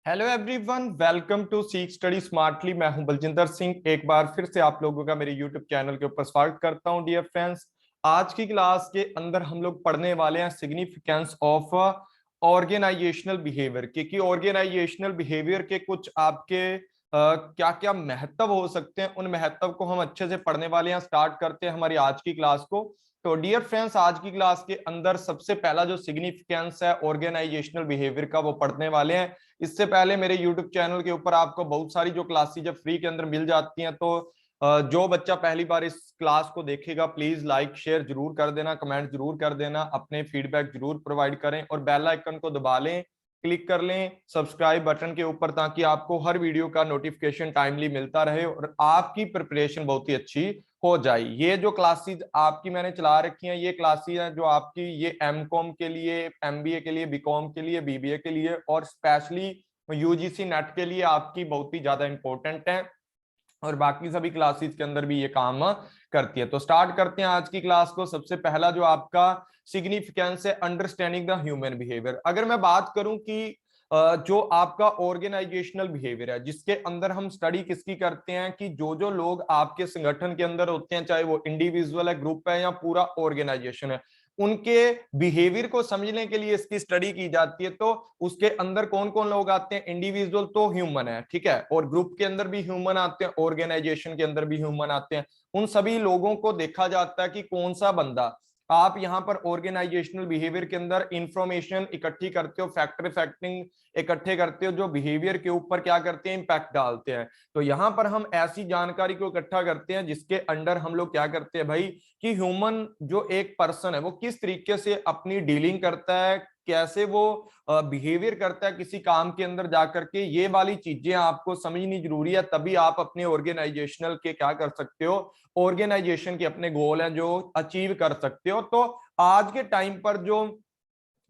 Hello everyone, welcome to सीख study smartly. मैं हूं बलजिंदर सिंह। एक बार फिर से आप लोगों का मेरे यूट्यूब चैनल के ऊपर स्वागत करता हूं। डियर फ्रेंड्स, आज की क्लास के अंदर हम लोग पढ़ने वाले हैं सिग्निफिकेंस ऑफ ऑर्गेनाइजेशनल बिहेवियर कि ऑर्गेनाइजेशनल बिहेवियर के कुछ आपके क्या क्या महत्व हो सकते हैं। उन महत्व को हम अच्छे से पढ़ने वाले हैं। स्टार्ट करते हैं हमारी आज की क्लास को। तो डियर फ्रेंड्स, आज की क्लास के अंदर सबसे पहला जो सिग्निफिकेंस है ऑर्गेनाइजेशनल बिहेवियर का, वो पढ़ने वाले हैं। इससे पहले मेरे यूट्यूब चैनल के ऊपर आपको बहुत सारी जो क्लासेस जब फ्री के अंदर मिल जाती हैं, तो जो बच्चा पहली बार इस क्लास को देखेगा प्लीज लाइक शेयर जरूर कर देना, कमेंट जरूर कर देना, अपने फीडबैक जरूर प्रोवाइड करें और बेल आइकन को दबा लें, क्लिक कर लें सब्सक्राइब बटन के ऊपर, ताकि आपको हर वीडियो का नोटिफिकेशन टाइमली मिलता रहे और आपकी प्रिपरेशन बहुत ही अच्छी हो जाए। ये जो क्लासेस आपकी मैंने चला रखी हैं, ये क्लासेस हैं जो आपकी ये एमकॉम के लिए, एमबीए के लिए, बीकॉम के लिए, बीबीए के लिए और स्पेशली यूजीसी नेट के लिए आपकी बहुत ही ज्यादा इंपॉर्टेंट है और बाकी सभी क्लासेस के अंदर भी ये काम करती है। तो स्टार्ट करते हैं आज की क्लास को। सबसे पहला जो आपका सिग्निफिकेंस है अंडरस्टैंडिंग द ह्यूमन बिहेवियर। अगर मैं बात करूं कि जो आपका ऑर्गेनाइजेशनल बिहेवियर है, जिसके अंदर हम स्टडी किसकी करते हैं कि जो जो लोग आपके संगठन के अंदर होते हैं, चाहे वो इंडिविजुअल है, ग्रुप है या पूरा ऑर्गेनाइजेशन है, उनके बिहेवियर को समझने के लिए इसकी स्टडी की जाती है। तो उसके अंदर कौन कौन लोग आते हैं? इंडिविजुअल तो ह्यूमन है, ठीक है, और ग्रुप के अंदर भी ह्यूमन आते हैं, ऑर्गेनाइजेशन के अंदर भी ह्यूमन आते हैं। उन सभी लोगों को देखा जाता है कि कौन सा बंदा, आप यहां पर ऑर्गेनाइजेशनल बिहेवियर के अंदर इंफॉर्मेशन इकट्ठी करते हो, फैक्टर फैक्टिंग इकट्ठे करते हो, जो बिहेवियर के ऊपर क्या करते हैं, इंपैक्ट डालते हैं। तो यहां पर हम ऐसी जानकारी को इकट्ठा करते हैं जिसके अंडर हम लोग क्या करते हैं भाई, कि ह्यूमन जो एक पर्सन है वो किस तरीके से अपनी डीलिंग करता है, कैसे वो बिहेवियर करता है किसी काम के अंदर जाकर के, ये वाली चीजें आपको समझनी जरूरी है। तभी आप अपने ऑर्गेनाइजेशनल के क्या कर सकते हो, ऑर्गेनाइजेशन के अपने गोल हैं जो अचीव कर सकते हो। तो आज के टाइम पर जो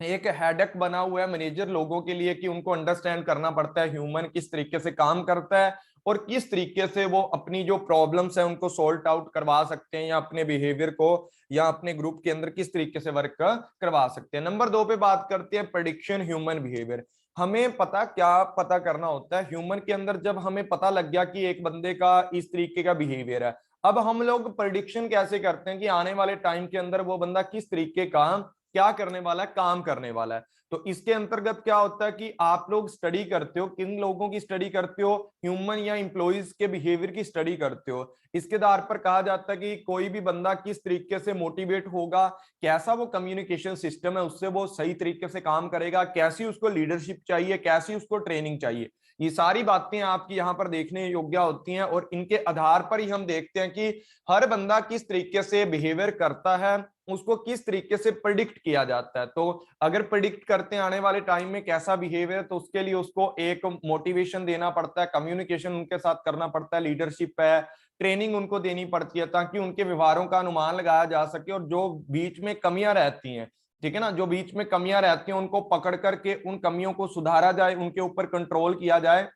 एक हेडेक बना हुआ है मैनेजर लोगों के लिए कि उनको अंडरस्टैंड करना पड़ता है ह्यूमन किस तरीके से काम करता है और किस तरीके से वो अपनी जो प्रॉब्लम्स है उनको सॉल्व आउट करवा सकते हैं, या अपने बिहेवियर को या अपने ग्रुप के अंदर किस तरीके से वर्क करवा सकते हैं। नंबर 2 पे बात करते हैं प्रेडिक्शन ह्यूमन बिहेवियर। हमें पता करना होता है ह्यूमन के अंदर। जब हमें पता लग गया कि एक बंदे का इस तरीके का बिहेवियर है, अब हम लोग प्रेडिक्शन कैसे करते हैं कि आने वाले टाइम के अंदर वो बंदा किस तरीके का क्या करने वाला है, काम करने वाला है। तो इसके अंतर्गत क्या होता है कि आप लोग स्टडी करते हो, किन लोगों की स्टडी करते हो, ह्यूमन या इंप्लॉइज के बिहेवियर की स्टडी करते हो। इसके आधार पर कहा जाता है कि कोई भी बंदा किस तरीके से मोटिवेट होगा, कैसा वो कम्युनिकेशन सिस्टम है उससे वो सही तरीके से काम करेगा, कैसी उसको लीडरशिप चाहिए, कैसी उसको ट्रेनिंग चाहिए। ये सारी बातें आपकी यहाँ पर देखने योग्य होती हैं और इनके आधार पर ही हम देखते हैं कि हर बंदा किस तरीके से बिहेवियर करता है, उसको किस तरीके से प्रिडिक्ट किया जाता है। तो अगर प्रिडिक्ट करते हैं आने वाले टाइम में कैसा बिहेवियर, तो उसके लिए उसको एक मोटिवेशन देना पड़ता है, कम्युनिकेशन उनके साथ करना पड़ता है, लीडरशिप है, ट्रेनिंग उनको देनी पड़ती है, ताकि उनके व्यवहारों का अनुमान लगाया जा सके और जो बीच में कमियां रहती हैं, ठीक है ना, जो बीच में कमियां रहती हैं उनको पकड़ करके उन कमियों को सुधारा जाए, उनके ऊपर कंट्रोल किया जाए।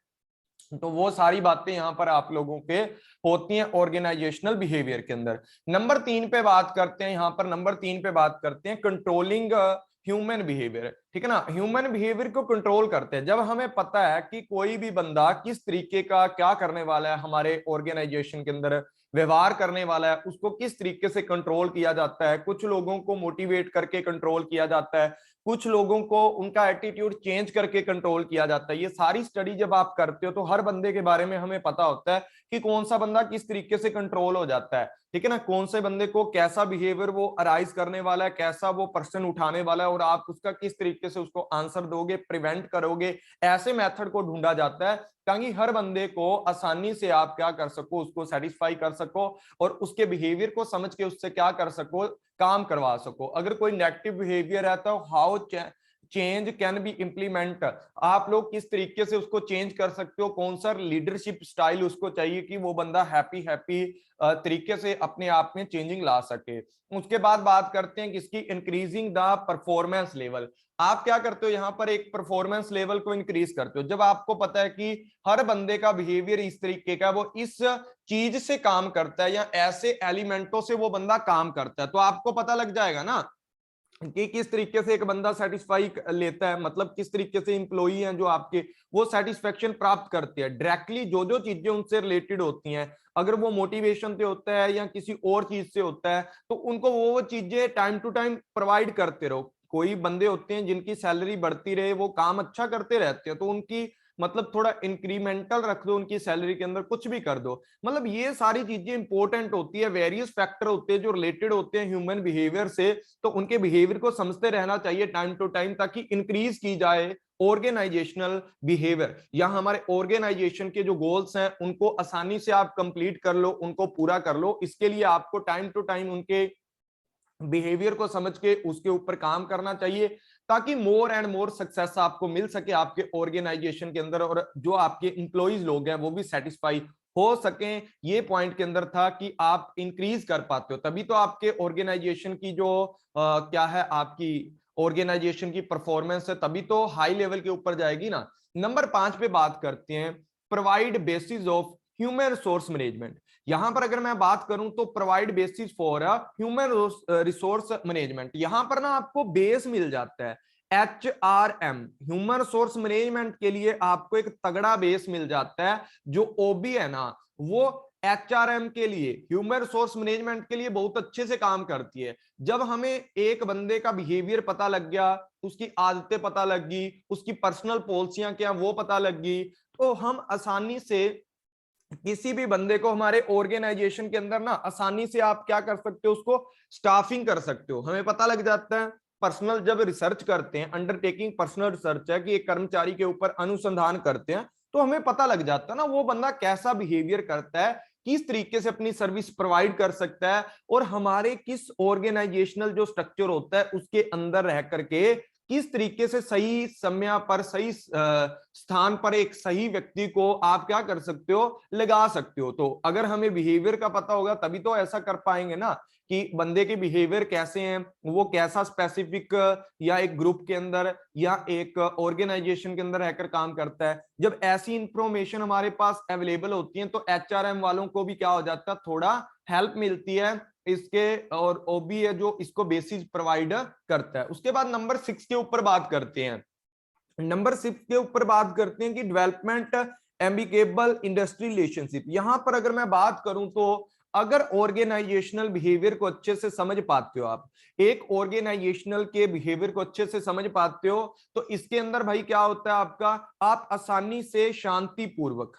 तो वो सारी बातें यहां पर आप लोगों के होती हैं ऑर्गेनाइजेशनल बिहेवियर के अंदर। नंबर 3 पे बात करते हैं, यहां पर नंबर 3 पे बात करते हैं कंट्रोलिंग ह्यूमन बिहेवियर, ठीक है ना। ह्यूमन बिहेवियर को कंट्रोल करते हैं जब हमें पता है कि कोई भी बंदा किस तरीके का क्या करने वाला है, हमारे ऑर्गेनाइजेशन के अंदर व्यवहार करने वाला है, उसको किस तरीके से कंट्रोल किया जाता है। कुछ लोगों को मोटिवेट करके कंट्रोल किया जाता है, कुछ लोगों को उनका एटीट्यूड चेंज करके कंट्रोल किया जाता है। ये सारी स्टडी जब आप करते हो तो हर बंदे के बारे में हमें पता होता है कि कौन सा बंदा किस तरीके से कंट्रोल हो जाता है, ठीक है ना, कौन से बंदे को कैसा बिहेवियर वो अराइज करने वाला है, कैसा वो पर्सन उठाने वाला है और आप उसका किस तरीके से उसको आंसर दोगे, प्रिवेंट करोगे। ऐसे मेथड को ढूंढा जाता है ताकि हर बंदे को आसानी से आप क्या कर सको, उसको सेटिस्फाई कर सको और उसके बिहेवियर को समझ के उससे क्या कर सको, काम करवा सको। अगर कोई नेगेटिव बिहेवियर है तो how change can be implement, आप लोग किस तरीके से उसको चेंज कर सकते हो, कौन सा लीडरशिप स्टाइल उसको चाहिए कि वो बंदा हैप्पी हैप्पी तरीके से अपने आप में चेंजिंग ला सके। उसके बाद बात करते हैं किसकी, इंक्रीजिंग द परफॉर्मेंस लेवल। आप क्या करते हो यहाँ पर, एक परफॉर्मेंस लेवल को इंक्रीज करते हो। जब आपको पता है कि हर बंदे का बिहेवियर इस तरीके का, वो इस चीज से काम करता है या ऐसे एलिमेंटों से वो बंदा काम करता है, तो आपको पता लग जाएगा ना कि किस तरीके से एक बंदा सेटिस्फाई लेता है, मतलब किस तरीके से इंप्लॉई हैं जो आपके वो सेटिस्फेक्शन प्राप्त करते हैं डायरेक्टली, जो जो चीजें उनसे रिलेटेड होती हैं, अगर वो मोटिवेशन से होता है या किसी और चीज से होता है, तो उनको वो चीजें टाइम टू टाइम प्रोवाइड करते रहो। कोई बंदे होते हैं जिनकी सैलरी बढ़ती रहे, वो काम अच्छा करते रहते हैं, तो उनकी मतलब थोड़ा इंक्रीमेंटल रख दो उनकी सैलरी के अंदर, कुछ भी कर दो। मतलब ये सारी चीजें इंपॉर्टेंट होती है, वेरियस फैक्टर होते हैं जो रिलेटेड होते हैं ह्यूमन बिहेवियर से, तो उनके बिहेवियर को समझते रहना चाहिए टाइम टू टाइम, ताकि इंक्रीज की जाए ऑर्गेनाइजेशनल बिहेवियर, या हमारे ऑर्गेनाइजेशन के जो गोल्स हैं उनको आसानी से आप कंप्लीट कर लो, उनको पूरा कर लो। इसके लिए आपको टाइम टू टाइम उनके बिहेवियर को समझ के उसके ऊपर काम करना चाहिए, ताकि मोर एंड मोर सक्सेस आपको मिल सके आपके ऑर्गेनाइजेशन के अंदर, और जो आपके इंप्लॉइज लोग हैं वो भी सेटिस्फाई हो सकें। ये पॉइंट के अंदर था कि आप इंक्रीज कर पाते हो, तभी तो आपके ऑर्गेनाइजेशन की जो क्या है आपकी ऑर्गेनाइजेशन की परफॉर्मेंस है, तभी तो हाई लेवल के ऊपर जाएगी ना। नंबर 5 पे बात करते हैं, provide basis of human resource management. यहां पर अगर मैं बात करूं तो provide basis for human resource management, यहां पर ना आपको बेस मिल जाता है। HRM ह्यूमन रिसोर्स मैनेजमेंट के लिए आपको एक तगड़ा बेस मिल जाता है। जो OB है ना, वो HRM के लिए, ह्यूमन रिसोर्स मैनेजमेंट के लिए बहुत अच्छे से काम करती है। जब हमें एक बंदे का बिहेवियर पता लग गया, उसकी आदतें पता लग गई, उसकी पर्सनल पॉलिसियां क्या वो पता लग गई, तो हम आसानी से किसी भी बंदे को हमारे ऑर्गेनाइजेशन के अंदर ना आसानी से आप क्या कर सकते हो, उसको स्टाफिंग कर सकते हो। हमें पता लग जाता है, पर्सनल जब रिसर्च करते हैं, अंडरटेकिंग पर्सनल रिसर्च है कि एक कर्मचारी के ऊपर अनुसंधान करते हैं, तो हमें पता लग जाता है ना वो बंदा कैसा बिहेवियर करता है, किस तरीके से अपनी सर्विस प्रोवाइड कर सकता है, और हमारे किस ऑर्गेनाइजेशनल जो स्ट्रक्चर होता है उसके अंदर रह करके किस तरीके से सही समय पर सही स्थान पर एक सही व्यक्ति को आप क्या कर सकते हो, लगा सकते हो। तो अगर हमें बिहेवियर का पता होगा तभी तो ऐसा कर पाएंगे ना, कि बंदे के बिहेवियर कैसे हैं, वो कैसा स्पेसिफिक या एक ग्रुप के अंदर या एक ऑर्गेनाइजेशन के अंदर रहकर काम करता है। जब ऐसी इंफॉर्मेशन हमारे पास अवेलेबल होती है तो HRM वालों को भी क्या हो जाता है, थोड़ा हेल्प मिलती है इसके, और OB है जो इसको बेसिस प्रोवाइड करता है। उसके बाद नंबर 6 के ऊपर बात करते हैं। नंबर 6 के ऊपर बात करते हैं कि डेवलपमेंट एम्बिकेबल इंडस्ट्री रिलेशनशिप। यहां पर अगर मैं बात करूं तो अगर ऑर्गेनाइजेशनल बिहेवियर को अच्छे से समझ पाते हो, आप एक ऑर्गेनाइजेशनल के बिहेवियर को अच्छे से समझ पाते हो, तो इसके अंदर भाई क्या होता है आपका, आप आसानी से शांतिपूर्वक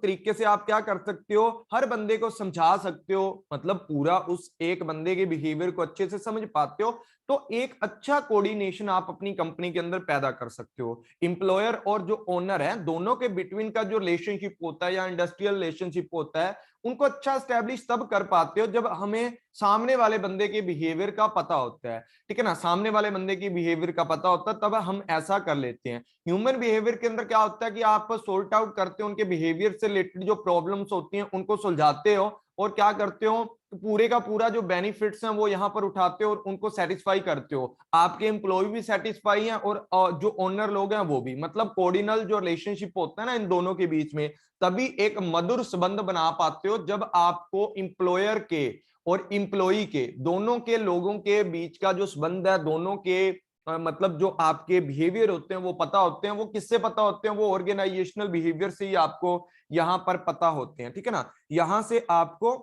तरीके से आप क्या कर सकते हो, हर बंदे को समझा सकते हो, मतलब पूरा उस एक बंदे के बिहेवियर को अच्छे से समझ पाते हो, तो एक अच्छा कोऑर्डिनेशन आप अपनी कंपनी के अंदर पैदा कर सकते हो। इंप्लॉयर और जो ओनर है दोनों के बिटवीन का जो रिलेशनशिप होता है या इंडस्ट्रियल रिलेशनशिप होता है, उनको अच्छा स्टैब्लिश तब कर पाते हो जब हमें सामने वाले बंदे के बिहेवियर का पता होता है। ठीक है ना, सामने वाले बंदे की बिहेवियर का पता होता है तब हम ऐसा कर लेते हैं। ह्यूमन बिहेवियर के अंदर क्या होता है कि आप सॉर्ट आउट करते हो, उनके बिहेवियर से रिलेटेड जो प्रॉब्लम्स होती हैं उनको सुलझाते हो, और क्या करते हो, पूरे का पूरा जो बेनिफिट्स हैं वो यहां पर उठाते हो और उनको सेटिस्फाई करते हो। आपके एम्प्लॉय भी सेटिस्फाई हैं और जो ओनर लोग हैं वो भी, मतलब कोऑर्डिनल जो रिलेशनशिप होता है ना इन दोनों के बीच में, तभी एक मधुर संबंध बना पाते हो जब आपको इंप्लॉयर के और इंप्लॉई के दोनों के लोगों के बीच का जो संबंध है, दोनों के मतलब जो आपके बिहेवियर होते हैं वो पता होते हैं। वो किससे पता होते हैं, वो ऑर्गेनाइजेशनल बिहेवियर से ही आपको यहां पर पता होते हैं। ठीक है ना, यहां से आपको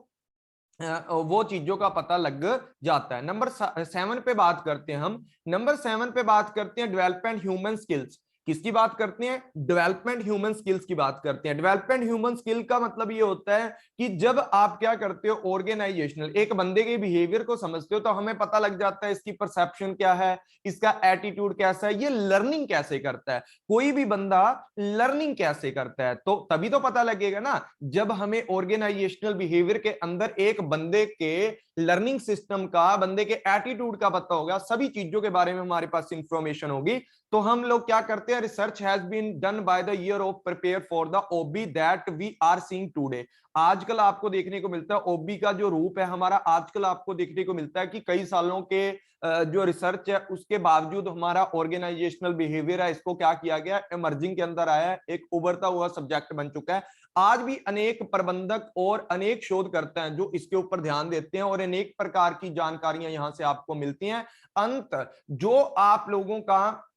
वो चीजों का पता लग जाता है। नंबर 7 पे बात करते हैं हम। नंबर 7 पे बात करते हैं डेवलपमेंट ह्यूमन स्किल्स। किसकी बात करते हैं, डेवलपमेंट ह्यूमन स्किल्स की बात करते हैं। डेवलपमेंट ह्यूमन स्किल का मतलब ये होता है कि जब आप क्या करते हो, ऑर्गेनाइजेशनल एक बंदे के बिहेवियर को समझते हो तो हमें पता लग जाता है इसकी परसेप्शन क्या है, इसका एटीट्यूड कैसा है, ये लर्निंग कैसे करता है, कोई भी बंदा लर्निंग कैसे करता है, तो तभी तो पता लगेगा ना। जब हमें ऑर्गेनाइजेशनल बिहेवियर के अंदर एक बंदे के लर्निंग सिस्टम का, बंदे के एटीट्यूड का पता होगा, सभी चीजों के बारे में हमारे पास इंफॉर्मेशन होगी, तो हम लोग क्या करते हैं, research has been done by the year of prepare for the OB that we are seeing today. आजकल आपको देखने को मिलता है ओबी का जो रूप है हमारा, आजकल आपको देखने को मिलता है कि कई सालों के जो रिसर्च है उसके बावजूद हमारा ऑर्गेनाइजेशनल बिहेवियर है, इसको क्या किया गया, इमर्जिंग के अंदर आया है, एक उभरता हुआ सब्जेक्ट बन चुका है। आज भी अनेक प्रबंधक और अनेक शोधकर्ता हैं जो इसके ऊपर ध्यान देते हैं और अनेक प्रकार की जानकारियां यहां से आपको मिलती हैं। अंत जो आप लोगों का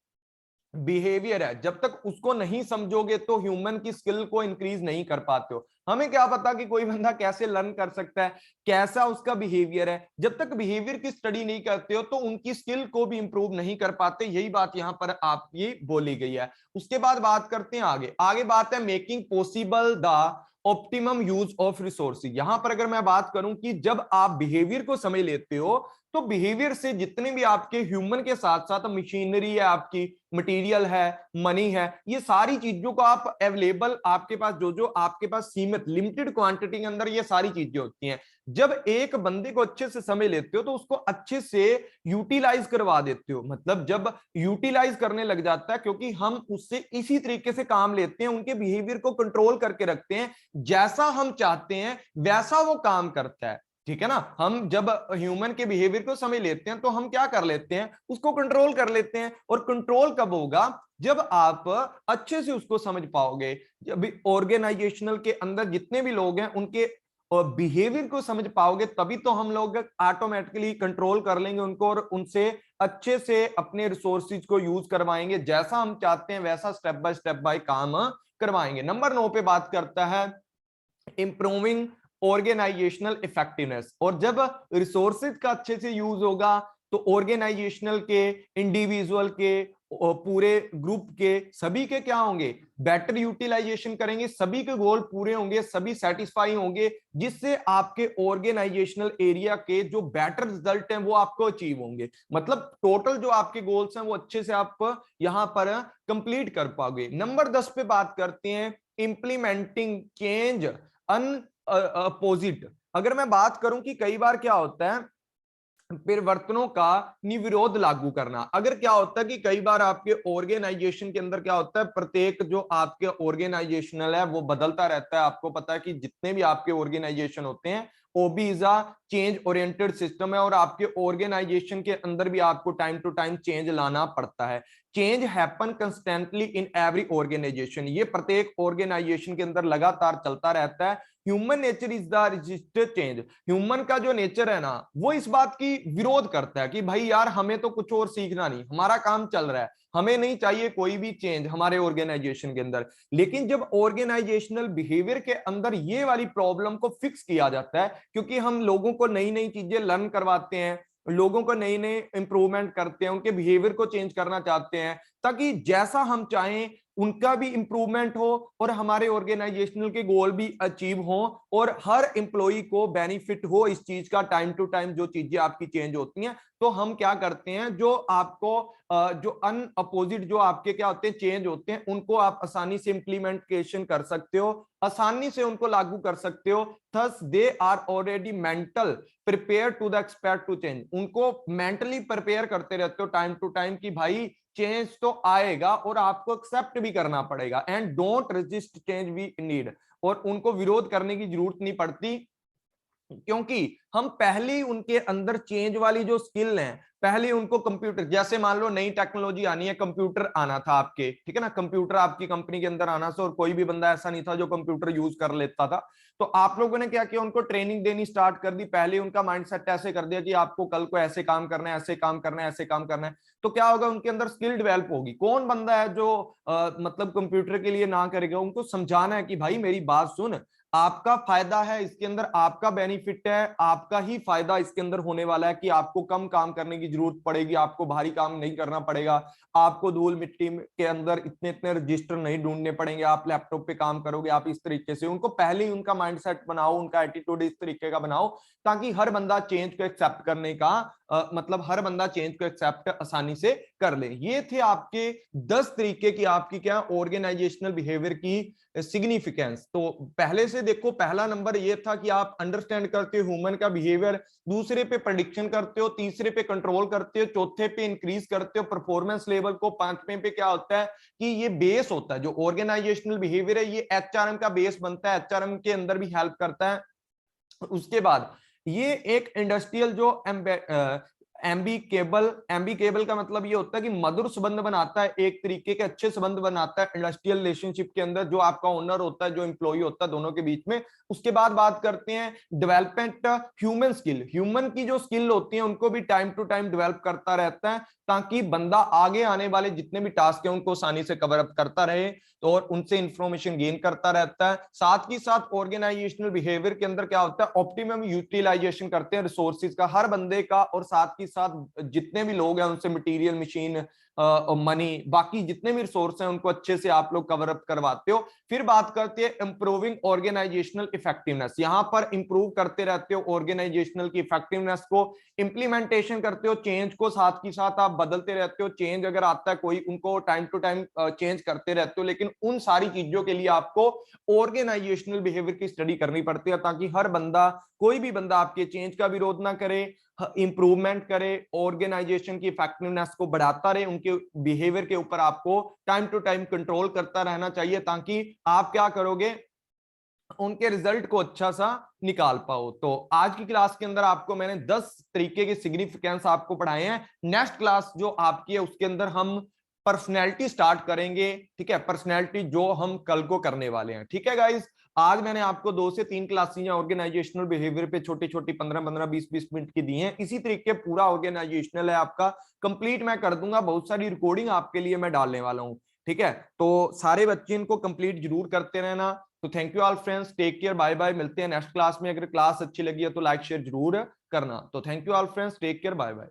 बिहेवियर है, जब तक उसको नहीं समझोगे तो ह्यूमन की स्किल को इंक्रीज नहीं कर पाते हो। हमें क्या पता कि कोई बंदा कैसे लर्न कर सकता है, कैसा उसका बिहेवियर है। जब तक बिहेवियर की स्टडी नहीं करते हो तो उनकी स्किल को भी इंप्रूव नहीं कर पाते। यही बात यहां पर आप ये बोली गई है। उसके बाद बात करते हैं आगे। आगे बात है making possible the optimum use of resources. यहां पर अगर मैं बात करूं कि जब आप बिहेवियर को समझ लेते हो तो बिहेवियर से जितने भी आपके ह्यूमन के साथ साथ मशीनरी है, आपकी मटेरियल है, मनी है, ये सारी चीजों को आप अवेलेबल आपके पास जो जो आपके पास सीमित लिमिटेड क्वांटिटी के अंदर ये सारी चीजें होती हैं। जब एक बंदे को अच्छे से समझ लेते हो तो उसको अच्छे से यूटिलाइज करवा देते हो। मतलब जब यूटिलाइज करने लग जाता है, क्योंकि हम उससे इसी तरीके से काम लेते हैं, उनके बिहेवियर को कंट्रोल करके रखते हैं, जैसा हम चाहते हैं वैसा वो काम करता है। ठीक है ना। हम जब ह्यूमन के बिहेवियर को समझ लेते हैं तो हम क्या कर लेते हैं, उसको कंट्रोल कर लेते हैं। और कंट्रोल कब होगा, जब आप अच्छे से उसको समझ पाओगे। जब ऑर्गेनाइजेशनल के अंदर जितने भी लोग हैं उनके बिहेवियर को समझ पाओगे, तभी तो हम लोग ऑटोमेटिकली कंट्रोल कर लेंगे उनको और उनसे अच्छे से अपने रिसोर्सेज को यूज करवाएंगे, जैसा हम चाहते हैं वैसा स्टेप बाय काम करवाएंगे। नंबर 9 पे बात करता है इंप्रूविंग ऑर्गेनाइजेशनल इफेक्टिवनेस। और जब रिसोर्सेज का अच्छे से यूज होगा तो ऑर्गेनाइजेशनल के, इंडिविजुअल के, पूरे ग्रुप के, सभी के क्या होंगे, बेटर यूटिलाइजेशन करेंगे, सभी के गोल पूरे होंगे, सभी सेटिस्फाई होंगे, जिससे आपके ऑर्गेनाइजेशनल एरिया के जो बेटर रिजल्ट हैं वो आपको अचीव होंगे। मतलब टोटल जो आपके गोल्स हैं वो अच्छे से आप यहां पर कंप्लीट कर पाओगे। नंबर 10 पे बात करते हैं इंप्लीमेंटिंग चेंज अन अपोजिट। अगर मैं बात करूं कि कई बार क्या होता है, परिवर्तनों का निविरोध लागू करना। अगर क्या होता है कि कई बार आपके ऑर्गेनाइजेशन के अंदर क्या होता है, प्रत्येक जो आपके ऑर्गेनाइजेशनल है वो बदलता रहता है। आपको पता है कि जितने भी आपके ऑर्गेनाइजेशन होते हैं वो भी is a change oriented system है, और आपके ऑर्गेनाइजेशन के अंदर भी आपको टाइम टू टाइम चेंज लाना पड़ता है। Change happen constantly in every organization, ये प्रत्येक ऑर्गेनाइजेशन के अंदर लगातार चलता रहता है। Human nature is the register change. Human का जो नेचर है ना वो इस बात की विरोध करता है कि भाई यार हमें तो कुछ और सीखना नहीं, हमारा काम चल रहा है, हमें नहीं चाहिए कोई भी चेंज हमारे ऑर्गेनाइजेशन के अंदर। लेकिन जब ऑर्गेनाइजेशनल बिहेवियर के अंदर ये वाली प्रॉब्लम को फिक्स किया जाता है, क्योंकि हम लोगों को नई नई चीजें लर्न करवाते हैं, लोगों को नई नई इंप्रूवमेंट करते हैं, उनके बिहेवियर को चेंज करना चाहते हैं ताकि जैसा हम चाहें उनका भी इंप्रूवमेंट हो और हमारे ऑर्गेनाइजेशनल के गोल भी अचीव हो और हर एम्प्लॉई को बेनिफिट हो इस चीज का। टाइम टू टाइम जो चीजें आपकी चेंज होती हैं तो हम क्या करते हैं, जो आपको जो अन अपोजिट जो आपके क्या होते हैं चेंज होते हैं उनको आप आसानी से इंप्लीमेंटेशन कर सकते हो, आसानी से उनको लागू कर सकते हो। Thus they are already mental prepare to the expect to change. उनको मेंटली प्रिपेयर करते रहते हो टाइम टू टाइम कि भाई चेंज तो आएगा और आपको एक्सेप्ट भी करना पड़ेगा। And don't resist change we need, और उनको विरोध करने की जरूरत नहीं पड़ती, क्योंकि हम पहले ही उनके अंदर चेंज वाली जो स्किल है, पहले उनको कंप्यूटर, जैसे मान लो नई टेक्नोलॉजी आनी है, कंप्यूटर आना था आपके, ठीक है ना, कंप्यूटर आपकी कंपनी के अंदर आना था और कोई भी बंदा ऐसा नहीं था जो कंप्यूटर यूज कर लेता था। तो आप लोगों ने क्या किया, उनको ट्रेनिंग देनी स्टार्ट कर दी, पहले उनका माइंडसेट ऐसे कर दिया कि आपको कल को ऐसे काम करना है, ऐसे काम करना है, ऐसे काम करना है। तो क्या होगा, उनके अंदर स्किल डेवलप होगी। कौन बंदा है जो मतलब कंप्यूटर के लिए ना करेगा, उनको समझाना है कि भाई मेरी बात सुन, आपका फायदा है इसके अंदर, आपका बेनिफिट है, आपका ही फायदा इसके अंदर होने वाला है कि आपको कम काम करने की जरूरत पड़ेगी, आपको भारी काम नहीं करना पड़ेगा, आपको धूल मिट्टी के अंदर इतने इतने रजिस्टर नहीं ढूंढने पड़ेंगे, आप लैपटॉप पे काम करोगे। आप इस तरीके से उनको पहले ही उनका माइंडसेट बनाओ, उनका एटीट्यूड इस तरीके का बनाओ ताकि हर बंदा चेंज को एक्सेप्ट करने का मतलब हर बंदा चेंज को एक्सेप्ट आसानी से कर ले। ये थे आपके 10 तरीके की आपकी क्या ऑर्गेनाइजेशनल बिहेवियर की सिग्निफिकेंस। तो पहले से देखो, पहला नंबर ये था कि आप अंडरस्टैंड करते हो ह्यूमन का बिहेवियर, दूसरे पे प्रेडिक्शन करते हो, तीसरे पे कंट्रोल करते हो, चौथे पे इंक्रीज करते हो परफॉर्मेंस लेवल को, पांचवें पे क्या होता है कि ये बेस होता है, जो ऑर्गेनाइजेशनल बिहेवियर है ये एचआरएम का बेस बनता है, एचआरएम के अंदर भी हेल्प करता है। उसके बाद ये एक इंडस्ट्रियल जो एम्बिकेबल का मतलब ये होता है कि मधुर संबंध बनाता है, एक तरीके के अच्छे संबंध बनाता है इंडस्ट्रियल रिलेशनशिप के अंदर, जो आपका ओनर होता है, जो एम्प्लॉय होता है, दोनों के बीच में। उसके बाद बात करते हैं डेवलपमेंट ह्यूमन स्किल। ह्यूमन की जो स्किल होती है उनको भी टाइम टू टाइम डेवलप करता रहता है, ताकि बंदा आगे आने वाले जितने भी टास्क हैं उनको आसानी से कवर अप करता रहे, तो और उनसे इंफॉर्मेशन गेन करता रहता है। साथ ही साथ ऑर्गेनाइजेशनल बिहेवियर के अंदर क्या होता है, ऑप्टिमम यूटिलाइजेशन करते हैं रिसोर्सेज का, हर बंदे का, और साथ ही साथ जितने भी लोग हैं उनसे मटेरियल, मशीन, मनी, बाकी जितने भी रिसोर्स हैं उनको अच्छे से आप लोग कवर अप करवाते हो। फिर बात करते हैं इंप्रूविंग ऑर्गेनाइजेशनल इफेक्टिवनेस। यहां पर इंप्रूव करते रहते हो ऑर्गेनाइजेशनल की इफेक्टिवनेस को, इंप्लीमेंटेशन करते हो चेंज को, साथ ही साथ आप बदलते रहते हो, चेंज अगर आता है कोई उनको टाइम टू टाइम चेंज करते रहते हो। लेकिन उन सारी चीजों के लिए आपको ऑर्गेनाइजेशनल बिहेवियर की स्टडी करनी पड़ती है, ताकि हर बंदा, कोई भी बंदा आपके चेंज का विरोध ना करे, इंप्रूवमेंट करे, ऑर्गेनाइजेशन की इफेक्टिवनेस को बढ़ाता रहे, उनके बिहेवियर के ऊपर आपको टाइम टू टाइम कंट्रोल करता रहना चाहिए, ताकि आप क्या करोगे, उनके रिजल्ट को अच्छा सा निकाल पाओ। तो आज की क्लास के अंदर आपको मैंने 10 तरीके के सिग्निफिकेंस आपको पढ़ाए हैं। नेक्स्ट क्लास जो आपकी है उसके अंदर हम पर्सनैलिटी स्टार्ट करेंगे, ठीक है, पर्सनैलिटी जो हम कल को करने वाले हैं। ठीक है गाइस, आज मैंने आपको 2 से 3 क्लासेस ऑर्गेनाइजेशनल बिहेवियर पे छोटी छोटी 15-15, 20-20 मिनट की दी हैं। इसी तरीके पूरा ऑर्गेनाइजेशनल है आपका कंप्लीट मैं कर दूंगा, बहुत सारी रिकॉर्डिंग आपके लिए मैं डालने वाला हूं। ठीक है, तो सारे बच्चे इनको कंप्लीट जरूर करते रहना। तो thank you all friends, take care, bye bye, मिलते हैं नेक्स्ट क्लास में। अगर क्लास अच्छी लगी है तो लाइक शेयर जरूर करना। तो thank you all friends, take care, bye bye.